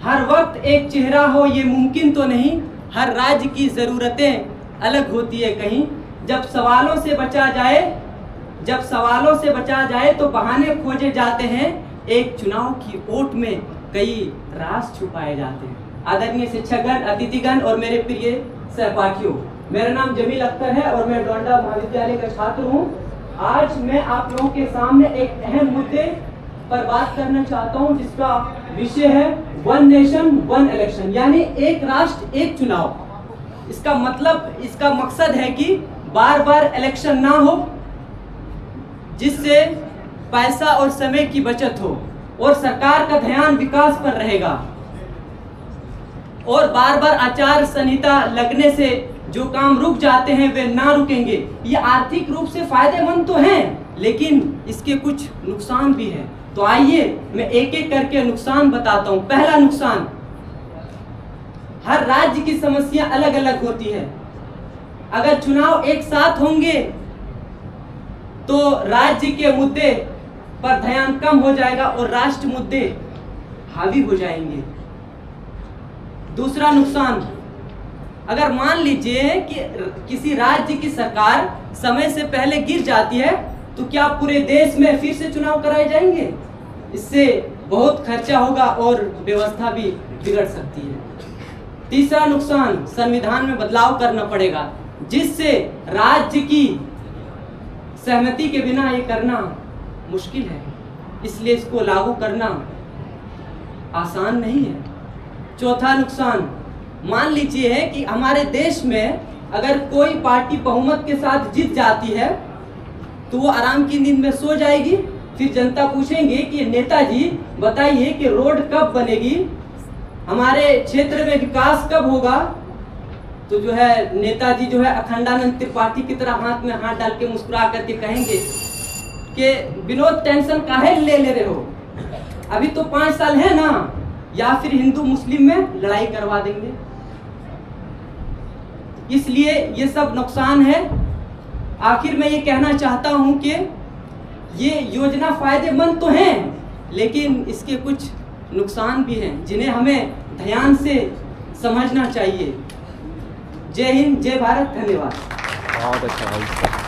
हर वक्त एक चेहरा हो ये मुमकिन तो नहीं, हर राज्य की ज़रूरतें अलग होती है कहीं। जब सवालों से बचा जाए तो बहाने खोजे जाते हैं, एक चुनाव की ओट में कई राज छुपाए जाते हैं। आदरणीय शिक्षकगण, अतिथिगण और मेरे प्रिय सहपाठियों, मेरा नाम जमील अख्तर है और मैं डोंडा महाविद्यालय का छात्र हूँ। आज मैं आप लोगों के सामने एक अहम मुद्दे पर बात करना चाहता हूँ, जिसका विषय है वन नेशन वन इलेक्शन, यानी एक राष्ट्र एक चुनाव। इसका मकसद है कि बार बार इलेक्शन ना हो, जिससे पैसा और समय की बचत हो और सरकार का ध्यान विकास पर रहेगा, और बार बार आचार संहिता लगने से जो काम रुक जाते हैं वे ना रुकेंगे। ये आर्थिक रूप से फायदेमंद तो हैं, लेकिन इसके कुछ नुकसान भी हैं। तो आइए मैं एक एक करके नुकसान बताता हूं। पहला नुकसान, हर राज्य की समस्या अलग अलग होती है। अगर चुनाव एक साथ होंगे तो राज्य के मुद्दे पर ध्यान कम हो जाएगा और राष्ट्र मुद्दे हावी हो जाएंगे। दूसरा नुकसान, अगर मान लीजिए कि किसी राज्य की सरकार समय से पहले गिर जाती है तो क्या पूरे देश में फिर से चुनाव कराए जाएंगे? इससे बहुत खर्चा होगा और व्यवस्था भी बिगड़ सकती है। तीसरा नुकसान, संविधान में बदलाव करना पड़ेगा, जिससे राज्य की सहमति के बिना ये करना मुश्किल है, इसलिए इसको लागू करना आसान नहीं है। चौथा नुकसान, मान लीजिए है कि हमारे देश में अगर कोई पार्टी बहुमत के साथ जीत जाती है तो वो आराम की नींद में सो जाएगी। फिर जनता पूछेंगे कि नेताजी बताइए कि रोड कब बनेगी, हमारे क्षेत्र में विकास कब होगा, तो जो है नेताजी जो है अखंडानंद त्रिपाठी की तरह हाथ में हाथ डाल के मुस्कुरा करके कहेंगे कि विनोद टेंशन काहे ले रहे हो, अभी तो 5 साल है ना, या फिर हिंदू मुस्लिम में लड़ाई करवा देंगे। इसलिए ये सब नुकसान है। आखिर मैं ये कहना चाहता हूं कि ये योजना फायदेमंद तो है, लेकिन इसके कुछ नुकसान भी हैं, जिन्हें हमें ध्यान से समझना चाहिए। जय हिंद, जय भारत, धन्यवाद। बहुत अच्छा।